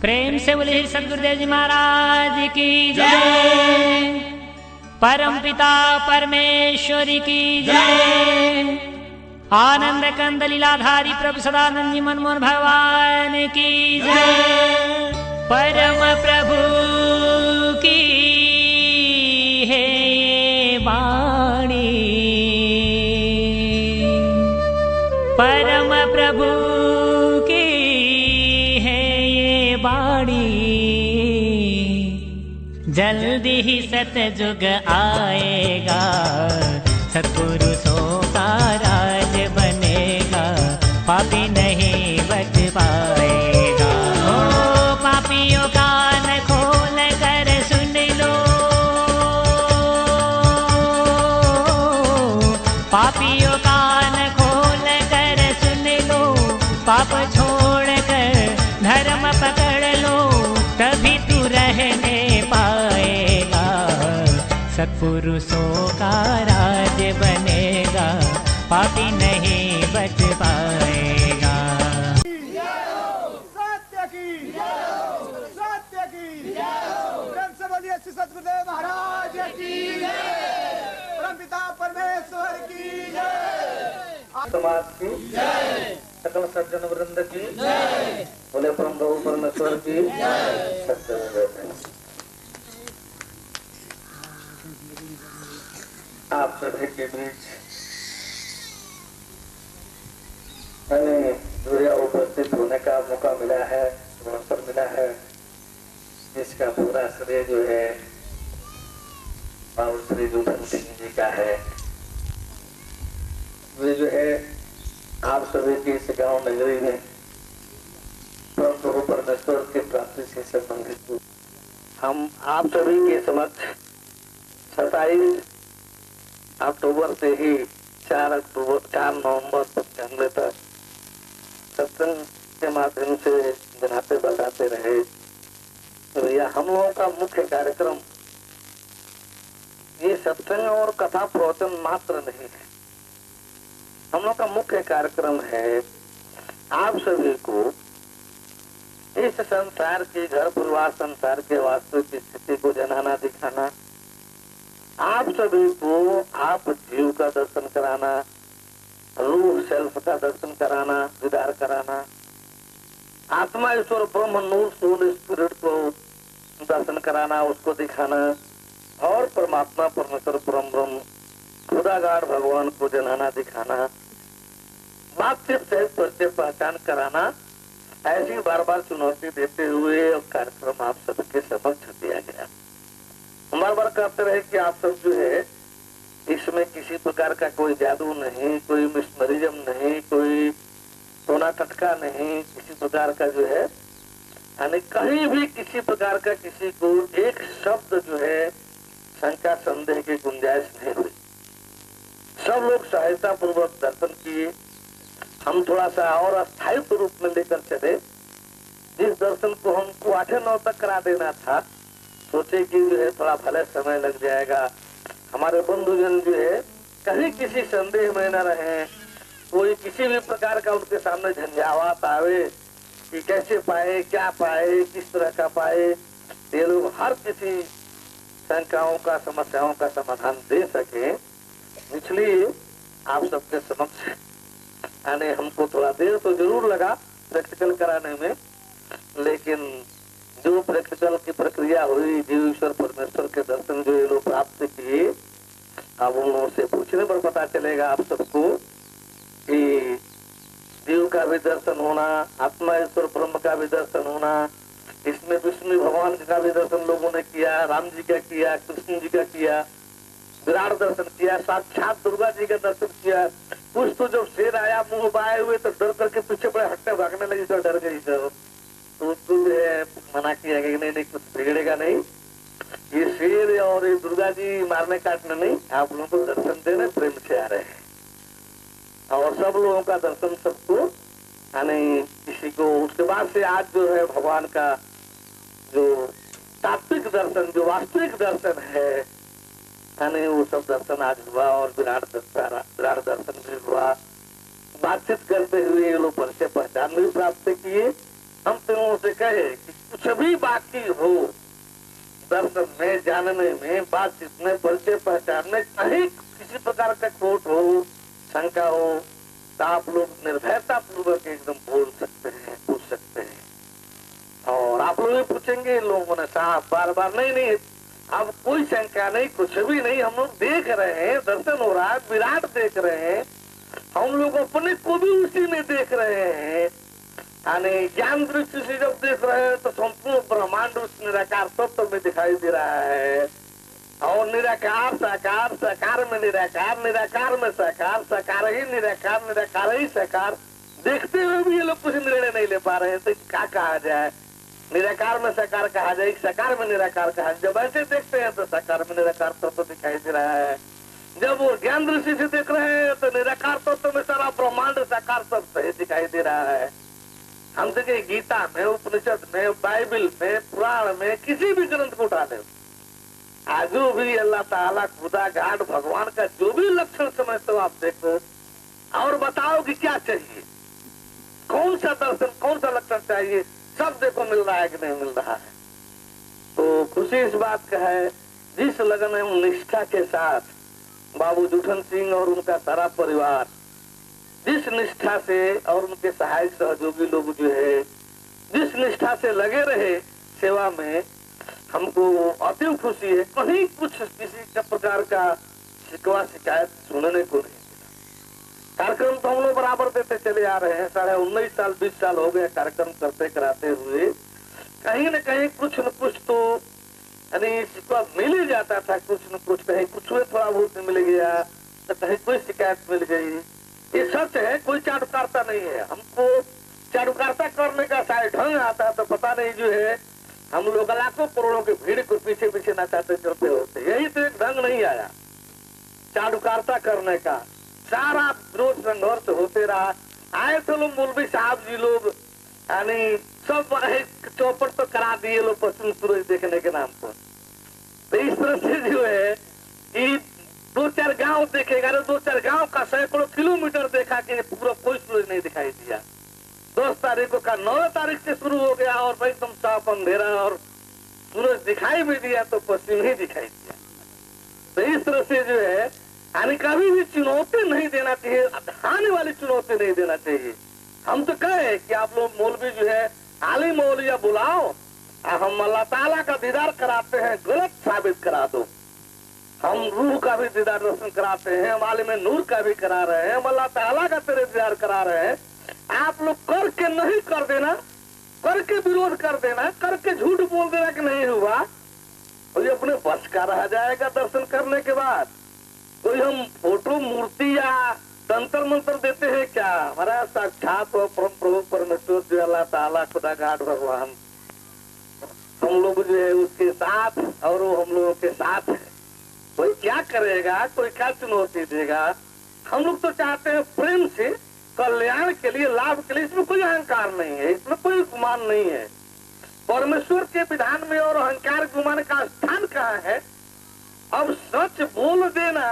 प्रेम से बोले सदगुरुदेव जी महाराज की जय। परम पिता परमेश्वरी की जय। आनंद कंद लीलाधारी प्रभु सदानंद जी मनमोहन भगवान की जय। परम प्रभु की है वाणी, परम प्रभु की है ये वाणी। जल्दी ही सतयुग आएगा, सत्पुरुषों का राज बनेगा, पापी नहीं बच पाएगा। ओ पापियों कान खोल कर सुन लो, पापियों कान खोल कर सुन लो, पाप छोड़ कर धर्म पकड़ लो, तभी तू रहने पाएगा, सत्पुरुषों का राज बनेगा, पापी नहीं बच पाएगा। सत्य की सत्य की प्रेम से बोलिए श्री सद्गुरुदेव महाराज की जय। परम पिता परमेश्वर की जय। समाज की जय, सकल सज्जन वृंद की जय, बोले परम प्रभु परमेश्वर की जय। आप सभी के बीच हमें जुड़िया उपस्थित होने का मौका मिला है, अवसर मिला है, जिसका पूरा श्रेय जो है बाबू श्री जोधन सिंह जी का है। वे जो है आप सभी की इस गांव नगरी में परम प्रभु परमेश्वर की प्राप्ति से संबंधित हम आप सभी के समक्ष 27 अक्टूबर से ही 4 नवंबर 95 तक सत्संग के माध्यम से बनाते बताते रहे। तो यह हम लोगों का मुख्य कार्यक्रम ये सत्संग और कथा प्रवचन मात्र नहीं है। हम लोग का मुख्य कार्यक्रम है आप सभी को इस संसार की घर परिवार संसार के वास्तविक स्थिति को जनाना दिखाना, आप सभी को आप जीव का दर्शन कराना, रूह सेल्फ का दर्शन कराना, दीदार कराना, आत्मा ईश्वर ब्रह्म नूर सोल स्पिरिट को दर्शन कराना, उसको दिखाना, और परमात्मा परमेश्वर परम ब्रह्म खुदागार भगवान को जनाना दिखाना, बातचीत से परिचय पहचान कराना, ऐसी बार बार चुनौती देते हुए कार्यक्रम आप सबके समक्ष दिया गया। हम बार बार कहते रहे कि आप सब जो है इसमें किसी प्रकार का कोई जादू नहीं, कोई मिस्मरिज्म नहीं, कोई सोना टटका नहीं, किसी प्रकार का जो है यानी कहीं भी किसी प्रकार का किसी को एक शब्द जो है शंका संदेह की गुंजाइश नहीं हुई। सब लोग सहायता पूर्वक दर्शन किए। हम थोड़ा सा और अस्थायी रूप में लेकर चले। जिस दर्शन को हमको 8-9 तक करा देना था, सोचे कि जो है थोड़ा भले समय लग जाएगा, हमारे बंधुजन जो है कहीं किसी संदेह में न रहे, कोई किसी भी प्रकार का उनके सामने झंझावात आवे कि कैसे पाए, क्या पाए, किस तरह का पाए, ये लोग हर किसी शंकाओं का समस्याओं का समाधान दे सके, इसलिए आप सबके समक्ष आने हमको थोड़ा देर तो जरूर लगा प्रैक्टिकल कराने में, लेकिन जो प्रैक्टिकल की प्रक्रिया हुई, जीव ईश्वर परमेश्वर के दर्शन जो ये लोग प्राप्त किए, अब उन लोगों से पूछने पर पता चलेगा आप सबको कि जीव का भी दर्शन होना, आत्मा ईश्वर ब्रह्म का भी दर्शन होना, इसमें विष्णु भगवान का भी दर्शन लोगों ने किया, राम जी का किया, कृष्ण जी का किया, विराट दर्शन किया, साक्षात दुर्गा जी का दर्शन किया। कुछ तो जब शेर आया मुंह बाए हुए तो डर करके पीछे बड़े हटते भागने लगी, तो डर गई, तो उसको जो है मना किया कि नहीं कुछ बिगड़ेगा नहीं, ये शेर और ये दुर्गा जी मारने काटने नहीं, आप लोगों को दर्शन देने प्रेम से आ रहे हैं। और सब लोगों का दर्शन सबको यानी किसी को, उसके बाद से आज जो है भगवान का जो तात्विक दर्शन, जो वास्तविक दर्शन है, यानी वो सब दर्शन आज हुआ, और विराट दर्शन भी हुआ। बातचीत करते हुए ये लोग परिचय पहचान भी प्राप्त किए। हम तीनों से कहे कि कुछ कुछ भी बाकी हो दर्शन में, जानने में, बातचीत में, परिचय पहचान में कहीं किसी प्रकार का खोट हो, शंका हो, तो आप लोग निर्भयता पूर्वक एकदम बोल सकते हैं, पूछ सकते हैं। और आप लोग भी पूछेंगे लोगों ने साहब बार बार, नहीं अब कोई शंका नहीं, कुछ भी नहीं, हम लोग देख रहे हैं, दर्शन हो रहा है, विराट देख रहे हैं, हम लोग अपने को भी उसी में देख रहे हैं। यानी ज्ञान दृष्टि से जब देख रहे हैं तो संपूर्ण ब्रह्मांड उस निराकार तत्व में दिखाई दे रहा है। और निराकार साकार, साकार में निराकार, निराकार में साकार, साकार ही निराकार, निराकार ही साकार, देखते हुए भी ये लोग कुछ निर्णय नहीं ले पा रहे हैं। तो क्या कहा जाए, निराकार में साकार कहा जाए, साकार में निराकार कहा जाए। जब ऐसे देखते हैं तो साकार में निराकार तत्व दिखाई दे रहा है, जब वो ज्ञान दृष्टि से देख रहे हैं तो निराकार तत्व में सारा ब्रह्मांड साकार तत्व दिखाई दे रहा है। हम देखे गीता में, उपनिषद में, बाइबल में, पुराण में, किसी भी ग्रंथ को उठा ले, जो भी अल्लाह ताला, खुदा, गाड, भगवान का जो भी लक्षण समझते हो आप देखो और बताओ कि क्या चाहिए, कौन सा दर्शन, कौन सा लक्षण चाहिए, सब देखो मिल रहा है कि नहीं मिल रहा है। तो खुशी इस बात का है जिस लगन एवं निष्ठा के साथ बाबू जूठन सिंह और उनका सारा परिवार जिस निष्ठा से और उनके सहायक सहयोगी लोग जो है जिस निष्ठा से लगे रहे सेवा में, हमको अति खुशी है। कहीं कुछ किसी का प्रकार का शिकवा शिकायत सुनने को नहीं मिला। कार्यक्रम तो हम लोग बराबर देते चले आ रहे हैं, 19.5 साल 20 साल हो गए कार्यक्रम करते कराते हुए। कहीं न कहीं कुछ न कुछ तो यानी शिकवा मिल ही जाता था, कुछ न कुछ, कहीं कुछ में थोड़ा बहुत मिल गया तो कहीं कोई शिकायत मिल गई। ये सच है, कोई चाटुकारता नहीं है। हमको चाटुकारता करने का शायद ढंग आता है तो पता नहीं जो है हम लोग लाखों करोड़ों की भीड़ को पीछे पीछे नचाते चलते होते, यही तो एक ढंग नहीं आया चाटुकारता करने का। सारा विरोध संघर्ष होते रहा। आए तो लोग मौलवी साहब जी लोग यानी सब चौपट तो करा दिए लोग पश्चिम सूरज देखने के नाम पर। तो इस तरह से जो है कि 2-4 गांव देखेगा, 2-4 गांव का सैकड़ों किलोमीटर देखा कि पूरा कोई सूरज नहीं दिखाई दिया। 10 तारीख का 9 तारीख से शुरू हो गया और एकदम साफ अंधेरा, और सूरज दिखाई भी दिया तो पश्चिम ही दिखाई दिया। तो इस तरह से जो है यानी कभी भी चुनौती नहीं देना चाहिए, आने वाली चुनौती नहीं देना चाहिए। हम तो कहे कि आप लोग मौलवी जो है आलिम मौलिया बुलाओ, हम अल्लाह ताला का दीदार कराते हैं, गलत साबित करा दो। हम रूह का भी दीदार रोशन कराते हैं, हम आलिम नूर का भी करा रहे हैं, हम अल्लाह ताला का तेरे दीदार करा रहे हैं। आप लोग करके नहीं कर देना, करके विरोध कर देना, करके झूठ बोल देना कि नहीं हुआ, और ये अपने बस का रह जाएगा दर्शन करने के बाद। कोई हम फोटो मूर्ति या तंत्र मंत्र देते हैं क्या? हमारा साक्षात और परम प्रभु परमेश्वर जो अल्लाह ताला खुदा घाट भगवान, हम लोग जो है उसके साथ और वो हम लोगों के साथ है। कोई क्या करेगा, कोई क्या चुनौती देगा? हम लोग तो चाहते हैं प्रेम से कल्याण के लिए, लाभ के लिए। इसमें कोई अहंकार नहीं है, इसमें कोई गुमान नहीं है। परमेश्वर के विधान में और अहंकार गुमान का स्थान कहाँ है? अब सच बोल देना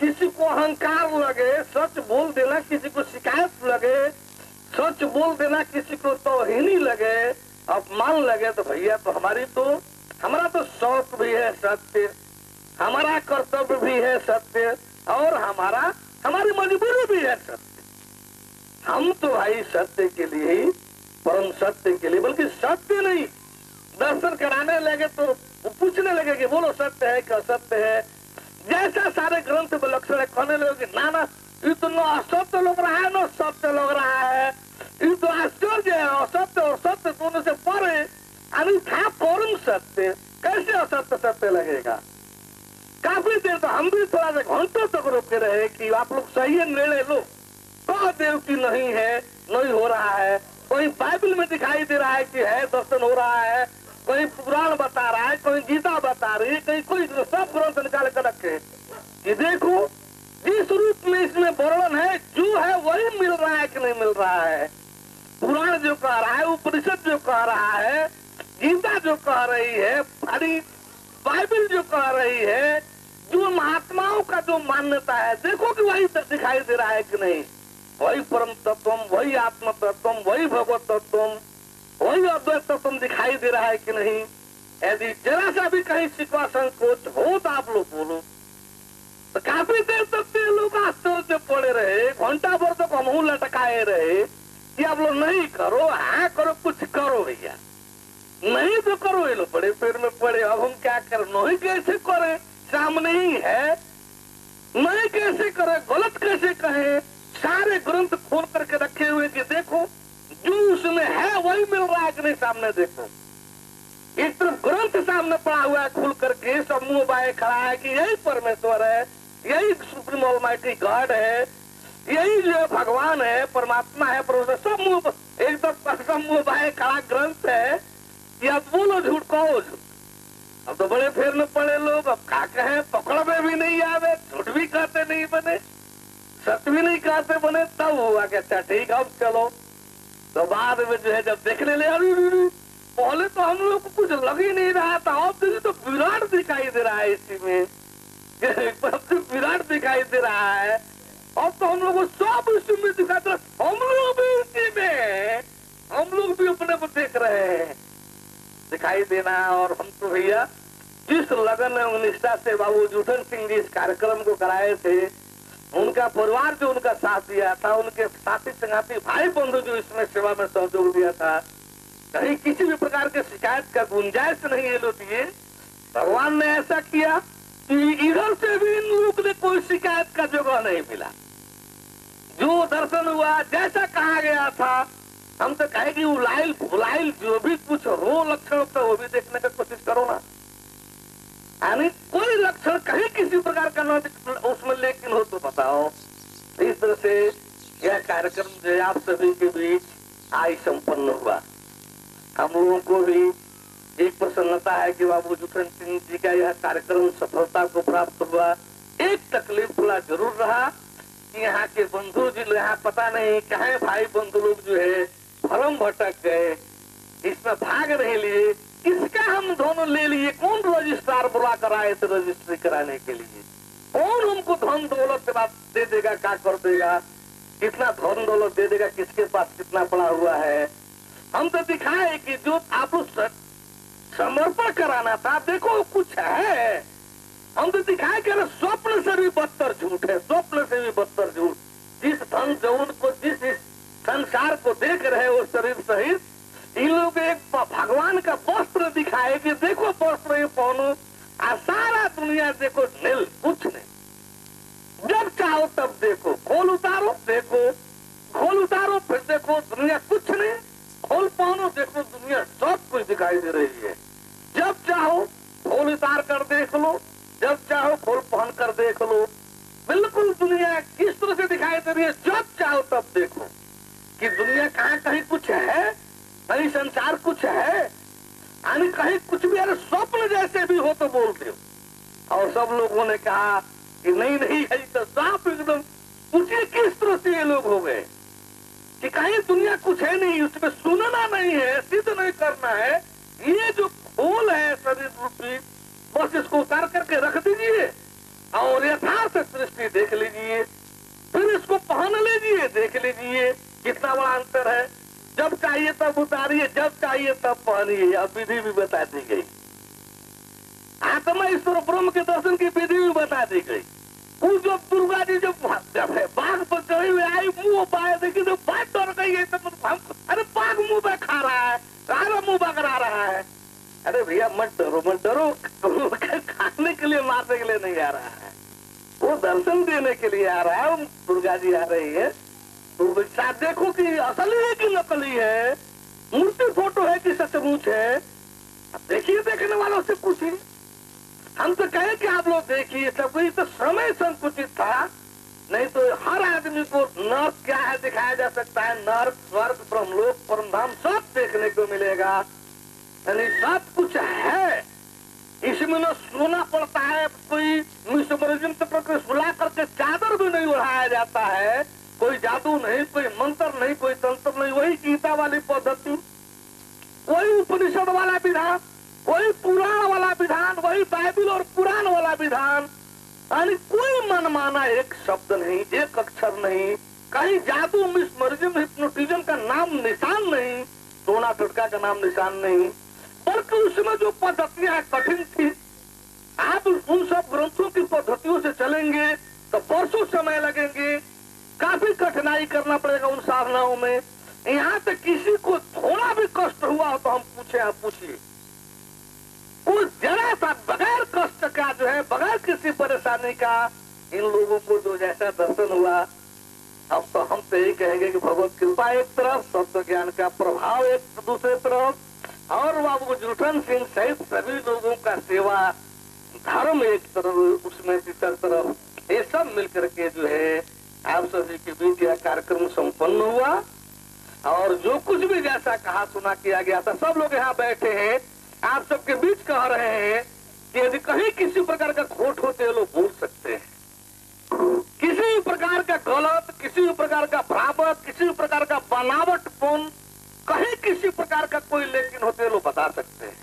किसी को अहंकार लगे, सच बोल देना किसी को शिकायत लगे, सच बोल देना किसी को तौहीनी लगे, अपमान लगे, तो भैया तो हमारा तो शौक भी है सत्य, हमारा कर्तव्य भी है सत्य, और हमारी मजबूरी भी है सत्य। हम तो भाई सत्य के लिए ही, परम सत्य के लिए, बल्कि सत्य नहीं, दर्शन कराने लगे तो पूछने लगे कि बोलो सत्य है कि असत्य है। जैसा सारे ग्रंथ में लक्षण है, कहने लगे ना ये तो न असत्य लग रहा है न सत्य लग रहा है, ये तो आश्चर्य है, असत्य और सत्य दोनों से परे था परम सत्य, कैसे असत्य सत्य लगेगा? काफी देर तो हम भी थोड़ा सा घंटों तक रोके रहे कि आप लोग सही निर्णय लो, कह देव की नहीं है, नहीं हो रहा है। कोई बाइबल में दिखाई दे रहा है कि है, दर्शन हो रहा है, कोई पुराण बता रहा है, कोई गीता बता रही है, कहीं कोई सब ग्रंथ निकाल कर रखे कि देखो जिस रूप में इसमें वर्णन है जो है वही मिल रहा है कि नहीं मिल रहा है। पुराण जो कह रहा है, उपनिषद जो कह रहा है, गीता जो कह रही है, बाइबल जो कह रही है, जो महात्माओं का जो मान्यता है, देखो कि वही दिखाई दे रहा है कि नहीं। वही परम तत्वम, वही आत्म तत्वम, वही भगवत तत्वम, वही अद्वैत तो तुम दिखाई दे रहा है कि नहीं? यदि जरा सा भी कहीं शिकवा संकोच हो तो आप लोग बोलो। तो काफी देर तक ये लोग आश्चर्य से पड़े रहे, घंटा भर तक हम लटकाए रहे कि आप लोग नहीं करो, हाँ करो, कुछ करो भैया, नहीं तो करो। ये लोग बड़े पेड़ में पड़े, अब हम क्या करें? नहीं कैसे करें, सामने ही है, नहीं कैसे करें, गलत कैसे कहें? सारे ग्रंथ खोल करके रखे हुए कि देखो जो उसमें है वही मिल रहा है कि नहीं, सामने देखो। एक तरफ ग्रंथ सामने पड़ा हुआ है खुल करके, सब मुंह बाए खड़ा है कि यही परमेश्वर है, यही सुप्रीम ऑलमाइटी गॉड है, यही जो भगवान है, परमात्मा है, परमेश्वर, सब मुंह एकदम सब मुंह बाए खड़ा ग्रंथ है कि अब बोलो झूठ, कहो झूठ। अब तो बड़े फेर में पड़े लोग, अब क्या कहें, पकड़ में भी नहीं आवे, झूठ भी कहते नहीं बने, सत्य भी नहीं कहते बने, तब हुआ कि अच्छा ठीक है अब चलो। तो बाद में जो है जब देखने लगे, पहले तो हम लोग को कुछ लग ही नहीं रहा था, अब देखिए तो विराट दिखाई दे रहा है इसी में, विराट दिखाई दे रहा है। अब तो हम लोग को सब इसी में दिखाई दे रहा, हम लोग भी इसी में, हम लोग भी अपने को देख रहे हैं दिखाई देना। और हम तो भैया जिस लगन एवं निष्ठा से बाबू जूठन सिंह जी इस कार्यक्रम को कराए थे, उनका परिवार जो उनका साथ दिया था, उनके साथी संगाती भाई बंधु जो इसमें सेवा में सहयोग दिया था, कहीं किसी भी प्रकार के शिकायत का गुंजाइश नहीं ये लोग दिए। भगवान ने ऐसा किया कि इधर से भी इन लोग ने कोई शिकायत का जगह नहीं मिला। जो दर्शन हुआ जैसा कहा गया था, हम तो कहे कि उलाइल फुलाइल जो भी कुछ हो लक्षण तो वो भी देखने का कोशिश करो ना, यानी कोई लक्षण कहीं किसी प्रकार का न उसमें लेकिन हो तो बताओ। इस तरह से यह कार्यक्रम जो आप सभी के बीच आज संपन्न हुआ। हम लोगों को भी एक प्रसन्नता है कि बाबू जूठन सिंह जी का यह कार्यक्रम सफलता को प्राप्त हुआ। एक तकलीफ थोड़ा जरूर रहा कि यहाँ के बंधु जी यहाँ पता नहीं कहे भाई बंधु लोग जो है भरम भटक गए, इसमें भाग नहीं लिए। किसका हम दोनों ले लिए, कौन रजिस्ट्रार बुला कर आए थे रजिस्ट्री कराने के लिए, कौन हमको धन दौलत के बाद दे देगा, क्या कर देगा, कितना धन दौलत दे देगा, किसके पास कितना पड़ा हुआ है। हम तो दिखाए कि जो आप समर्पण कराना था, देखो कुछ है। हम तो दिखाए कि स्वप्न से भी बदतर झूठ है, स्वप्न से भी बदतर झूठ। जिस धन जौन को, जिस संसार को देख रहे हो शरीर सहित, इन लोग एक भगवान का वस्त्र दिखाए कि देखो वस्त्र ये पहनो, सारा दुनिया देखो नील, कुछ नहीं। जब चाहो तब देखो, खोल उतारो देखो, खोल उतारो फिर देखो, दुनिया कुछ नहीं। खोल पहनो देखो, दुनिया सब कुछ दिखाई दे रही है। जब चाहो खोल उतार कर देख लो, जब चाहो खोल पहन कर देख लो, बिल्कुल दुनिया किस तरह से दिखाई दे रही है। जब चाहो तब देखो कि दुनिया कहाँ कहीं कुछ है, कहीं संसार कुछ है, यानी कहीं कुछ भी, अरे स्वप्न जैसे भी हो तो बोलते हो। और सब लोगों ने कहा कि नहीं नहीं है तो साफ एकदम पूछिए किस तरह से ये लोग हो गए कि कहीं दुनिया कुछ है नहीं, उसमें सुनना नहीं है, सिद्ध नहीं करना है। ये जो खोल है शरीर रूपी, बस इसको उतार करके रख दीजिए और यथार्थ सृष्टि देख लीजिए, फिर इसको पहन लीजिए, देख लीजिए कितना बड़ा अंतर है। जब चाहिए तब उतारिए, जब चाहिए तब पहनिए। अब विधि भी बता दी गई, आत्मा ईश्वर ब्रह्म के दर्शन की विधि भी बता दी गई। वो जब दुर्गा जी जब बाघ पर चढ़ी हुई आई, मुंह पाए देखी तो बाघ डर गई है, तो अरे बाघ मुंह पे खा रहा है, सारा मुंह पकड़ा रहा है। अरे भैया मत डरो, मत डरो, खाने के लिए मारने के लिए नहीं आ रहा है, वो दर्शन देने के लिए आ रहा है। दुर्गा जी आ रही है तो साथ देखो कि असली है कि नकली है, मूर्ति फोटो है कि सचमुच है। अब देखिए, देखने वालों से पूछिए। हम तो कहे कि आप लोग देखिए, सब तो समय संकुचित था, नहीं तो हर आदमी को नर्क क्या है दिखाया जा सकता है। नर्क, स्वर्ग, ब्रह्मलोक, परमधाम सब देखने को मिलेगा, यानी सब कुछ है। इसमें न सोना पड़ता है, कोई मिसमर्जन पर सुला करके चादर भी नहीं उड़ाया जाता है, कोई जादू नहीं, कोई मंत्र नहीं, कोई तंत्र नहीं, वही गीता वाली पद्धति, कोई उपनिषद वाला विधान, कोई पुराण वाला विधान, वही बाइबल और पुराण वाला विधान, यानी कोई मनमाना एक शब्द नहीं, एक अक्षर नहीं, कहीं जादू, मिसमर्जन, हिप्नोटिज्म का नाम निशान नहीं। टोना टटका का नाम निशान नहीं, बल्कि उसमें जो पद्धतियां कठिन थी, आप उन सब ग्रंथों की पद्धतियों से चलेंगे तो वर्षों समय लगेंगे, काफी कठिनाई करना पड़ेगा उन साधनाओं में। यहाँ तक किसी को थोड़ा भी कष्ट हुआ हो तो हम पूछे, आप पूछिए, उस जरा सा बगैर कष्ट का जो है, बगैर किसी परेशानी का इन लोगों को जो जैसा दर्शन हुआ, अब तो हम तो यही कहेंगे कि भगवत कृपा एक तरफ, तत्व ज्ञान का प्रभाव एक दूसरे तरफ, और बाबू जुटन सिंह सहित सभी लोगों का सेवा धर्म एक तरफ, उसमें तीसर तरफ, ये सब मिलकर के जो है आप सभी के बीच यह कार्यक्रम संपन्न हुआ। और जो कुछ भी जैसा कहा सुना किया गया था, सब लोग यहाँ बैठे हैं, आप सबके बीच कह रहे हैं कि यदि कहीं किसी प्रकार का खोट हो तो लोग बोल सकते हैं, किसी प्रकार का गलत, किसी प्रकार का भ्रामक, किसी प्रकार का बनावटपन, कहीं किसी प्रकार का कोई लेकिन होते लोग बता सकते हैं।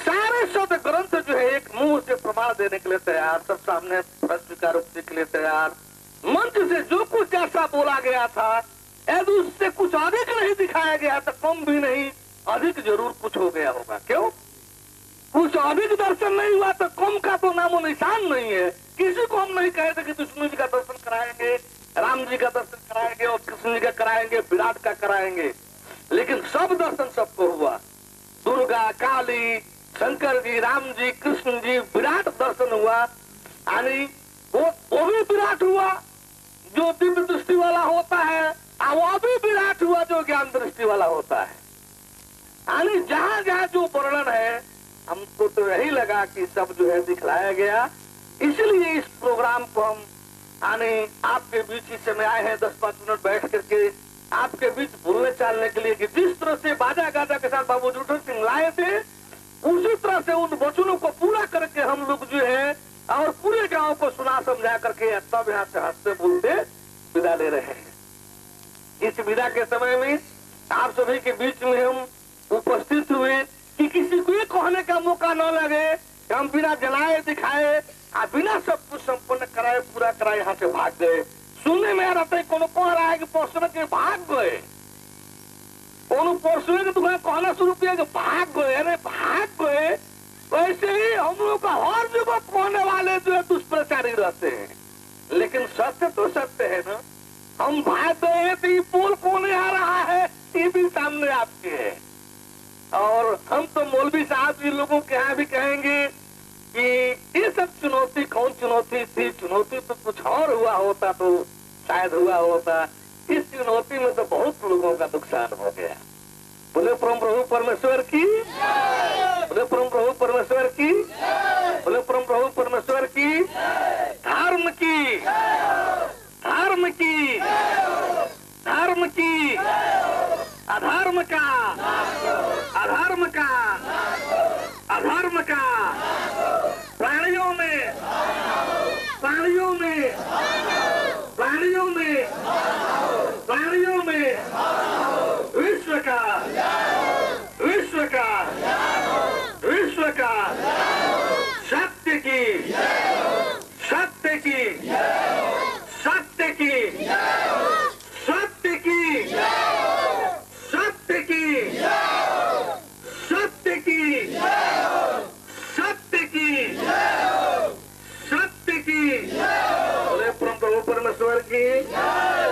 सारे शब्द ग्रंथ जो है एक मुंह से प्रमाण देने के लिए तैयार, सब सामने स्वीकार के लिए तैयार, मंच से जो कुछ जैसा बोला गया था यदि उससे कुछ अधिक नहीं दिखाया गया तो कम भी नहीं, अधिक जरूर कुछ हो गया होगा। क्यों? कुछ अधिक दर्शन नहीं हुआ तो कम का तो नामो निशान नहीं है। किसी को हम नहीं कहे थे कि विष्णु जी का दर्शन कराएंगे, राम जी का दर्शन कराएंगे और कृष्ण जी का कराएंगे, विराट का कराएंगे, लेकिन सब दर्शन सबको हुआ। दुर्गा, काली, शंकर जी, राम जी, कृष्ण जी, विराट दर्शन हुआ, यानी वो भी विराट हुआ जो दिव्य दृष्टि वाला होता है, और वो भी विराट हुआ जो ज्ञान दृष्टि वाला होता है। यानी जहाँ जहाँ जो वर्णन है, हमको तो यही लगा कि सब जो है दिखलाया गया। इसलिए इस प्रोग्राम को हम यानी आपके बीच इस समय आए हैं 10-5 मिनट बैठ करके आपके बीच बोलने चालने के लिए, कि जिस तरह से बाजा गाजा के साथ बाबू जुटन सिंह लाए थे, उसी तरह से उन वचनों को पूरा करके हम लोग जो है और पूरे गांव को सुना समझा करके तब यहाँ से हंसते बोलते विदा ले रहे हैं। इस विदा के समय में आप सभी के बीच में हम उपस्थित हुए कि किसी को ये कहने का मौका न लगे कि हम बिना जलाए दिखाए और बिना सब कुछ संपन्न कराए पूरा कराए यहाँ से भाग गए। सुनने में आ रहा था कोनो कह रहा है कि परसों के भाग गए, कोनो परसों के तुम्हें कहना शुरू किया कि भाग गए, अरे भाग गए। वैसे ही हम लोग का हर जगह कहने वाले जो है दुष्प्रचारी रहते हैं, लेकिन सत्य तो सत्य है ना। हम भाग गए हैं तो ये पोल कौन आ रहा है, ये भी सामने आपके है। और हम तो मौलवी साहब जी लोगों के यहाँ भी कहेंगे कि ये सब चुनौती कौन चुनौती थी, चुनौती तो कुछ और हुआ होता तो शायद हुआ होता। इस चुनौती में तो बहुत लोगों का नुकसान हो गया। बोले परम प्रभु परमेश्वर की, बोले परम प्रभु परमेश्वर की, बोले परम प्रभु परमेश्वर की। धर्म की, धर्म की, धर्म की, अधर्म का, अधर्म का, अधर्म का, प्राणियों में, प्राणियों में, प्राणियों में, प्राणियों में, विश्व का, विश्व का, विश्व का, सत्य की, सत्य की, सत्य की, सत्य की, सत्य की, सत्य की, सत्य की, सत्य की। बोले परम प्रभु परमेश्वर की,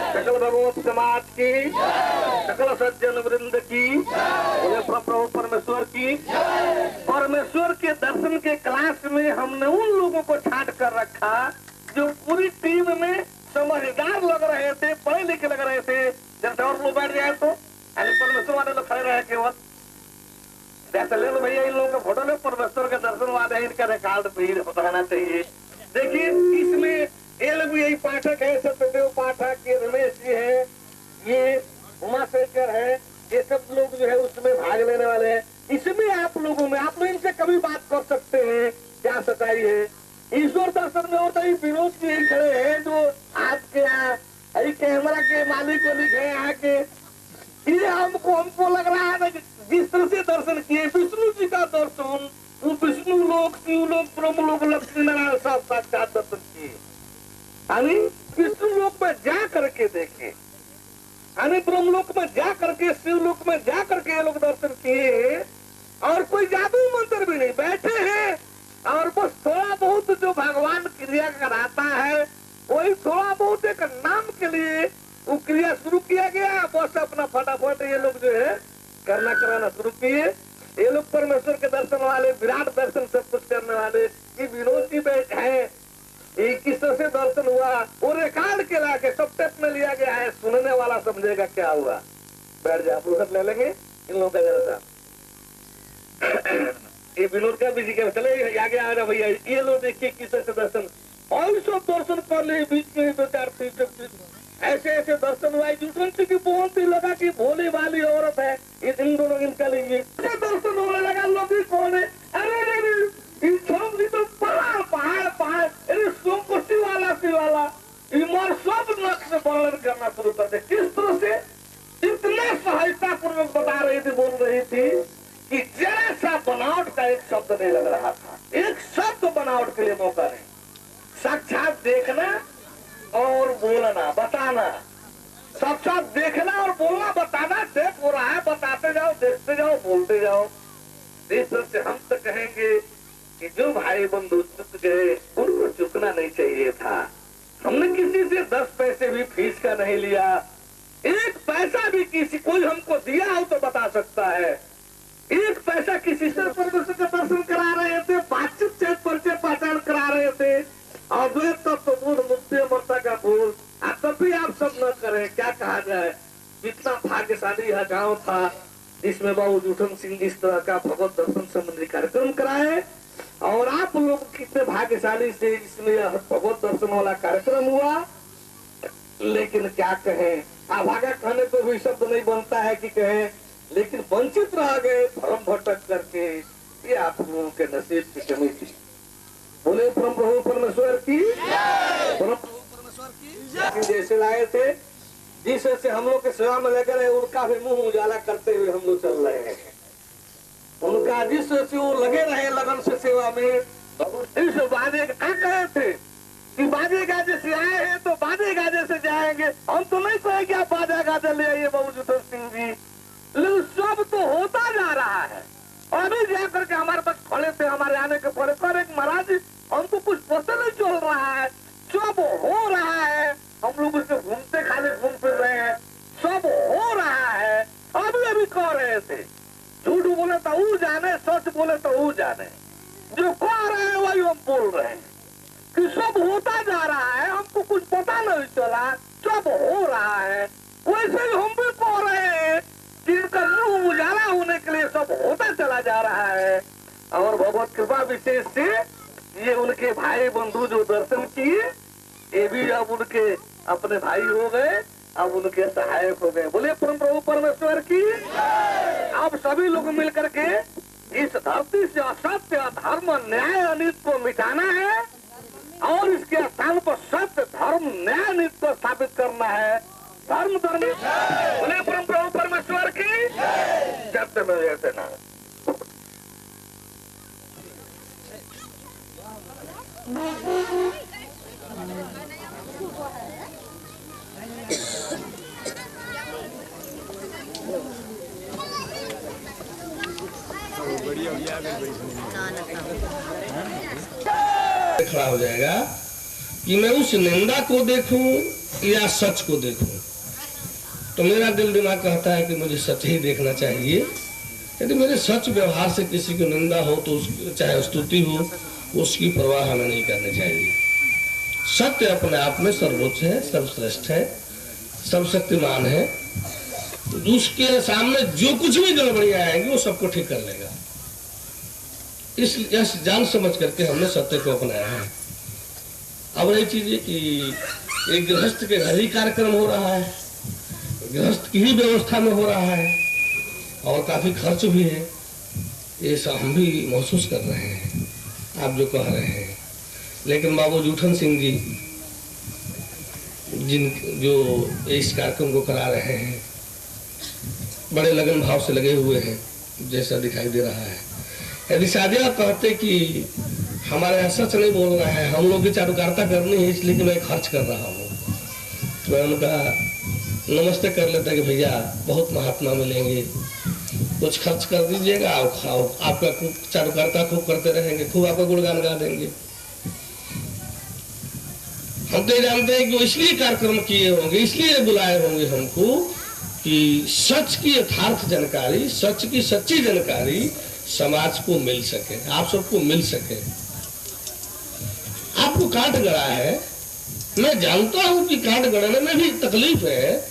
सकल भगवत समाज की, सकल सज्जन वृंद की, बोले परम प्रभु परमेश्वर की। परमेश्वर के दर्शन के क्लास में हमने उन लोगों को छांट कर रखा जो पूरी टीम में समझदार लग रहे थे, पढ़े लिखे लग रहे थे। जब और लोग बैठ जाए तो परमेश्वर वाले लोग खड़े रहे केवल जैसे ले लो भैया इन लोगों का फोटो ले, परमेश्वर का दर्शन वाद है, इनका रिकॉर्ड रहना चाहिए। देखिए इसमें ये लोग यही पाठक है, सत्यदेव पाठक, ये रमेश जी है, ये उमाशेखर है, ये सब लोग जो है उसमें भाग लेने वाले हैं। इसमें आप लोगों में आप लोग इनसे कभी बात कर सकते हैं क्या सच्चाई है। ईश्वर दर्शन में होता है विनोद जी यही खड़े हैं जो आपके यहाँ कैमरा के मालिक को लिखे यहाँ के, ये हमको लग रहा है जिस तरह से दर्शन किए विष्णु जी का दर्शन, वो विष्णु लोक, शिव लोक, ब्रह्म लोक, लक्ष्मी नारायण साहब साक्षात दर्शन किए, यानी विष्णु लोक में जा करके देखे, यानी ब्रह्म लोक में जा करके, शिव लोक नहीं, बैठे हैं और बस थोड़ा बहुत जो भगवान क्रिया कराता है वही थोड़ा बहुत एक नाम के लिए वो क्रिया शुरू किया गया। बस अपना फटाफट ये लोग जो है करना कराना शुरू किए। ये लोग परमेश्वर के दर्शन वाले, विराट दर्शन सब कुछ करने वाले। ये विनोद जी बैठे हैं, ये किस तरह से दर्शन हुआ वो रिकॉर्ड के लाके सब टेप में लिया गया है। सुनने वाला समझेगा क्या हुआ। बैठ जाए, आप ले लेंगे इन लोगों का जरा ये विनोद का भी जिक्र चले आगे आ रहा भैया। ये लोग देखिए किस तरह से दर्शन और सब दर्शन कर ले। बीच में 2-4 ऐसे ऐसे दर्शन हुआ। जूठन की बहुत ही लगा कि भोली वाली औरत है। इन दोनों इनका लिए दर्शन होने लगा। लोग कौन है? अरे तो पहाड़ अरे सोमकुशी वाला शिवाला इमर सब नक्श वर्णन करना शुरू कर दे। किस तरह से इतने सहायता पूर्वक बता रही थी, बोल रही थी कि जैसा बनावट का एक शब्द नहीं लग रहा था। एक शब्द बनावट के लिए मौका नहीं, साक्षात देखना और बोलना बताना। साक्षात देखना और बोलना बताना। देख हो रहा है, बताते जाओ, देखते जाओ, बोलते जाओ। इस तरह से हम तो कहेंगे कि जो भाई बंधु चुक गए उनको चुकना नहीं चाहिए था। हमने किसी से 10 पैसे भी फीस का नहीं लिया। एक पैसा भी किसी कोई हमको दिया हो तो बता सकता है। एक पैसा किसी से परमेश्वर का दर्शन करा रहे थे, बातचीत से परिचय पहचान करा रहे थे। अद्वैत तत्व बोध मुक्ति अमरता का बोल तब भी आप सब न करें, क्या कहा जाए। कितना भाग्यशाली यह गाँव था जिसमें बाबू जूठन सिंह जी इस तरह का भगवत दर्शन संबंधी कार्यक्रम कराए। और आप लोग कितने भाग्यशाली से इसमें भगवत दर्शन वाला कार्यक्रम हुआ। लेकिन क्या कहें, अभागा कहने को भी शब्द नहीं बनता है कि कहें, लेकिन वंचित रह गए धर्म भटक करके। ये आप लोगों के नसीब की कमी थी। बोले परम प्रभु परमेश्वर की, परम प्रभु परमेश्वर की। जैसे लाए थे जिस से हम लोग के सेवा में लेकर उनका भी मुंह उजाला करते हुए हम लोग चल रहे हैं। उनका जिस से वो लगे रहे लगन से सेवा में। इस बाजे क्या कहे थे कि बाजे गाजे से आए हैं तो बाजे गाजे से जाएंगे। हम तो नहीं कहेंगे आप बाजा गाजे ले आइए बाबू जूठन सिंह जी, लेकिन सब तो होता जा रहा है। अभी जाकर के हमारे पास खड़े थे, हमारे आने के पड़े पर एक महाराज हमको कुछ पता नहीं चल रहा है, सब हो रहा है। हम लोग उससे घूमते खाली घूम फिर रहे हैं, सब हो रहा है। अभी कह रहे थे झूठ बोले तो वो जाने, सच बोले तो वो जाने। जो कह रहे हैं वही हम बोल रहे हैं कि सब होता जा रहा है, हमको कुछ पता नहीं चला, सब हो रहा है। वैसे ही हम भी कह रहे हैं जिनका मुंह उजाला होने के लिए सब होता चला जा रहा है। और भगवत कृपा विशेष से ये उनके भाई बंधु जो दर्शन किए ये भी अब उनके अपने भाई हो गए, अब उनके सहायक हो गए। बोले परम प्रभु परमेश्वर की। अब सभी लोग मिलकर के इस धरती से असत्य, धर्म, न्याय, अनित को मिटाना है और इसके स्थान पर सत्य, धर्म, न्याय, अनित को स्थापित करना है। धर्म धर्म बोले परम प्रभु परमेश्वर की। सत्य में रहते ना खड़ा हो जाएगा कि मैं उस निंदा को देखूं या सच को देखूं। तो मेरा दिल दिमाग कहता है कि मुझे सच ही देखना चाहिए। यदि मेरे सच व्यवहार से किसी को निंदा हो तो चाहे स्तुति हो, उसकी परवाह हमें नहीं करनी चाहिए। सत्य अपने आप में सर्वोच्च है, सर्वश्रेष्ठ है, सर्वशक्तिमान है। उसके सामने जो कुछ भी गड़बड़ियां आएंगी वो सबको ठीक कर लेगा। इस जान समझ करके हमने सत्य को अपनाया है। अब रही चीज कि एक गृहस्थ के घर ही कार्यक्रम हो रहा है, गृहस्थ की ही व्यवस्था में हो रहा है और काफी खर्च भी है। ये सब हम भी महसूस कर रहे हैं, आप जो कह रहे हैं। लेकिन बाबू जूठन सिंह जी जो इस कार्यक्रम को करा रहे हैं बड़े लगन भाव से लगे हुए हैं, जैसा दिखाई दे रहा है। यदि शादी आप कहते कि हमारे यहाँ सच नहीं बोल रहा है, हम लोग की चारुकारिता करनी है इसलिए कि मैं खर्च कर रहा हूँ, तो मैं उनका नमस्ते कर लेता कि भैया बहुत महात्मा मिलेंगे, कुछ खर्च कर दीजिएगा और खाओ, आपका खूब चारुकर्ता खूब करते रहेंगे, खूब आपका गुणगान गा देंगे। हम तो जानते हैं कि वो इसलिए कार्यक्रम किए होंगे, इसलिए बुलाए होंगे हमको कि सच की यथार्थ जानकारी, सच की सच्ची जानकारी समाज को मिल सके, आप सबको मिल सके। आपको काट गड़ा है, मैं जानता हूं कि काट गड़ने में भी तकलीफ है,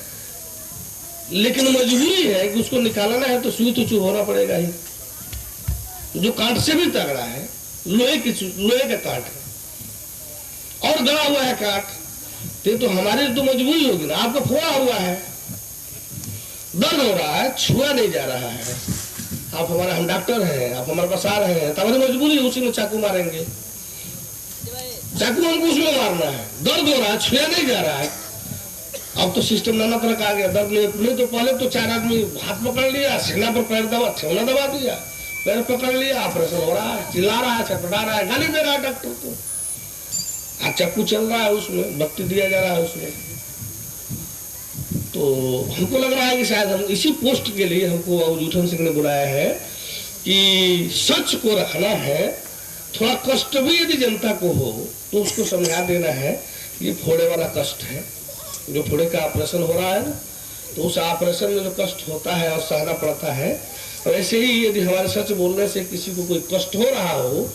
लेकिन मजबूरी है कि उसको निकालना है तो सुई तो चुभ होना पड़ेगा ही। जो काट से भी तगड़ा है, लोहे का काट है और गड़ा हुआ है काट, तो हमारी तो मजबूरी होगी ना। आपका फोड़ा हुआ है, दर्द हो रहा है, छुआ नहीं जा रहा है, आप हमारा, हम डॉक्टर हैं, आप हमारे पास आ रहे हैं, तो हमारी मजबूरी उसी में चाकू मारेंगे। चाकू हमको उसमें मारना है, दर्द हो रहा है, छुआ नहीं जा रहा है। अब तो सिस्टम नाना तरह का आ गया, दर्द नहीं तो पहले तो 4 आदमी हाथ पकड़ लिया, सीना पर पैर दबा, ठेवना दबा दिया, पैर पकड़ लिया, ऑपरेशन हो रहा है, चिल्ला रहा है, छटपटा रहा है, गाली दे रहा है डॉक्टर को, चक्कू चल रहा है, उसमें बत्ती दिया जा रहा है उसमें। तो हमको लग रहा है कि शायद हम इसी पोस्ट के लिए हमको जूठन सिंह ने बुलाया है कि सच को रखना है। थोड़ा कष्ट भी यदि जनता को हो तो उसको समझा देना है, ये फोड़े वाला कष्ट है, जो फोड़े का ऑपरेशन हो रहा है, तो उस ऑपरेशन में जो कष्ट होता है और सहना पड़ता है, वैसे ही यदि हमारे सच बोलने से किसी को कोई कष्ट हो रहा हो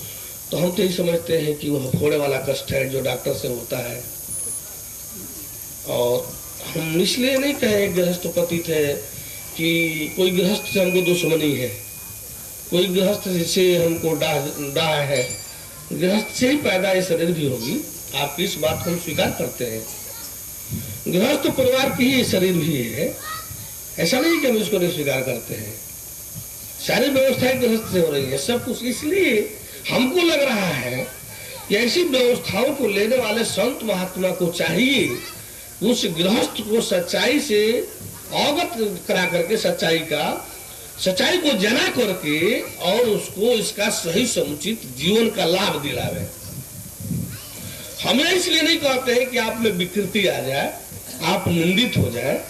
तो हम तो यही समझते हैं कि वह फोड़े वाला कष्ट है जो डॉक्टर से होता है। और हम इसलिए नहीं कहे गृहस्थ पति थे कि कोई गृहस्थ से हमको दुश्मनी है, कोई गृहस्थ से हमको डाह है, गृहस्थ से ही पैदा ये शरीर भी होगी, आपकी इस बात को हम स्वीकार करते हैं। गृहस्थ परिवार की ही शरीर भी है, ऐसा नहीं कि हम इसको नहीं स्वीकार करते हैं। सारी व्यवस्थाएं गृहस्थ से हो रही है, सब कुछ। इसलिए हमको लग रहा है कि ऐसी व्यवस्थाओं को लेने वाले संत महात्मा को चाहिए उस गृहस्थ को सच्चाई से अवगत करा करके, सच्चाई को जना करके और उसको इसका सही समुचित जीवन का लाभ दिलावे। हमें इसलिए नहीं कहते हैं कि आप में विकृति आ जाए, आप निंदित हो जाए,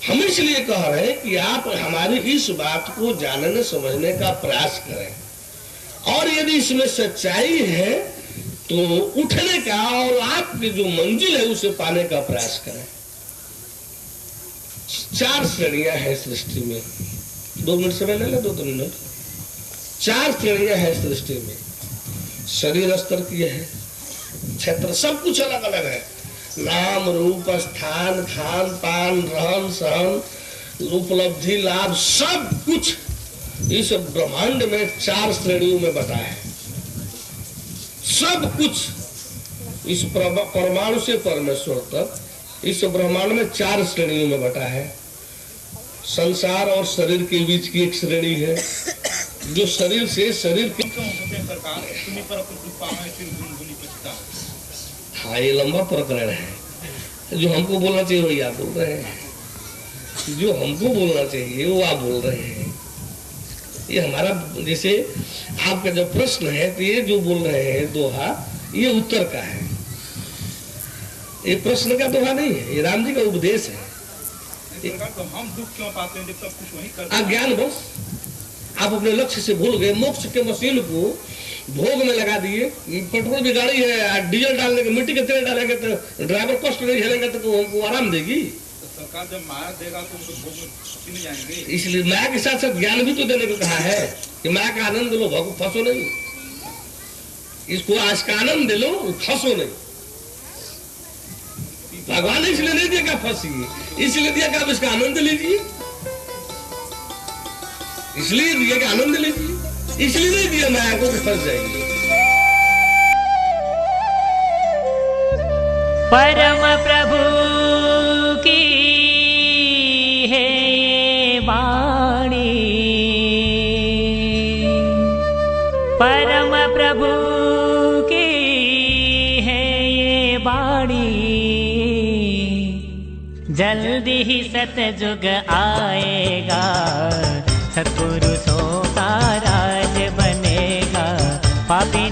हम इसलिए कह रहे हैं कि आप हमारी इस बात को जानने समझने का प्रयास करें, और यदि इसमें सच्चाई है तो उठने का और आपकी जो मंजिल है उसे पाने का प्रयास करें। 4 श्रेणियां हैं सृष्टि में, 2 मिनट समय ले ले, 2 मिनट। 4 श्रेणियां हैं सृष्टि में, शरीर स्तर की है, क्षेत्र सब कुछ अलग अलग है, नाम रूप स्थान खान पान रहन सहन उपलब्धि लाभ सब कुछ इस ब्रह्मांड में 4 श्रेणियों में बटा है। सब कुछ इस परमाणु से परमेश्वर तक इस ब्रह्मांड में 4 श्रेणियों में बटा है। संसार और शरीर के बीच की एक श्रेणी है, जो शरीर से शरीर के, हाँ ये लंबा प्रकरण है। जो हमको बोलना चाहिए वही आप बोल रहे हैं, जो हमको बोलना चाहिए वो आप बोल रहे हैं। ये हमारा, जैसे आपका जो प्रश्न है तो ये जो बोल रहे हैं दोहा, ये उत्तर का है, ये प्रश्न का दोहा नहीं है, ये राम जी का उपदेश है। तो हम दुख क्यों पाते हैं जब सब कुछ वही करते हैं? अज्ञान बस, आप अपने लक्ष्य से भूल गए। मोक्ष के मशीन को भोग में लगा दिए, पेट्रोल की गाड़ी है, डीजल डालने के, मिट्टी के तेल डालेंगे तो ड्राइवर कष्ट नहीं झेलेंगे तो हमको आराम देगी। सरकार जब माया देगा तो भोग में नहीं जाएंगे। इसलिए माया के साथ साथ ज्ञान भी तो देने को कहा है कि माया का आनंद लो, भगो फंसो नहीं, इसको आज का आनंद दे लो, फंसो नहीं। भगवान ने इसलिए नहीं दिया कि फंसिए, इसलिए दिया कि आप इसका आनंद लीजिए, इसलिए दिया कि आनंद लीजिए, इसलिए नहीं दिया माया को फंस जाएंगे। परम प्रभु की है वाणी, परम प्रभु की है ये वाणी, जल्दी ही सतयुग आएगा, सत्पुरुषों का राज बनेगा, पापी